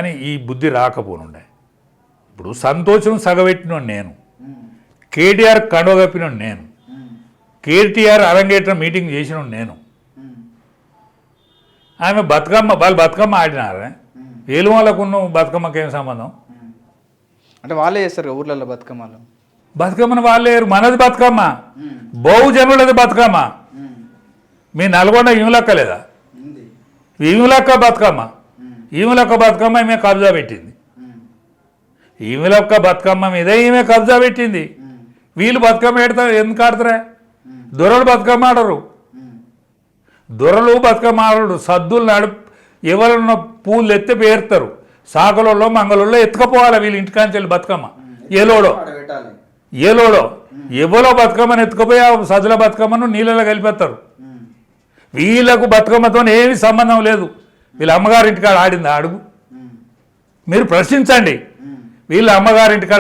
కానీ ఈ బుద్ధి రాకపోనుండే. ఇప్పుడు సంతోషం సగబెట్టిన నేను, కేటీఆర్ కండగప్పిన నేను, కేటీఆర్ అరంగేట్ర మీటింగ్ చేసిన నేను. ఆమె బతుకమ్మ వాళ్ళు బతుకమ్మ ఆడినారే, ఏలు వాళ్ళకు ఉన్న బతుకమ్మకి ఏం సంబంధం? అంటే వాళ్ళే చేస్తారు ఊర్లలో బతుకమ్మలు. బతుకమ్మను వాళ్ళే, మనది బతుకమ్మ, బహుజనులది బతుకమ్మ. మీ నల్గొండ ఈములక్క లేదా? ఈములక్క బతుకమ్మ, ఈములక్క బతుకమ్మ ఈమె కబ్జా పెట్టింది. ఈమెలొక్క బతుకమ్మ మీద ఈమె కబ్జా పెట్టింది. వీళ్ళు బతుకమ్మ పెడతారు, ఎందుకు ఆడతారా? దొరలు బతుకమ్మ ఆడరు, దొరలు బతుకమ్మ ఆడరు. సద్దులు ఎవరన్నా పూలు ఎత్తే పేరుతారు, సాగలలో మంగళల్లో ఎత్తుకపోవాలి వీళ్ళు ఇంటికాంచెల్లి బతుకమ్మ. ఏలోడో ఎవరో బతుకమ్మని ఎత్తుకుపోయి ఆ సద్దుల బతుకమ్మను నీళ్ళలో కలిపేస్తారు. వీళ్ళకు బతుకమ్మతో ఏమి సంబంధం లేదు. వీళ్ళ అమ్మగారింటికాడ ఆడింది అడుగు, మీరు ప్రశ్నించండి. వీళ్ళ అమ్మగారింటికాడ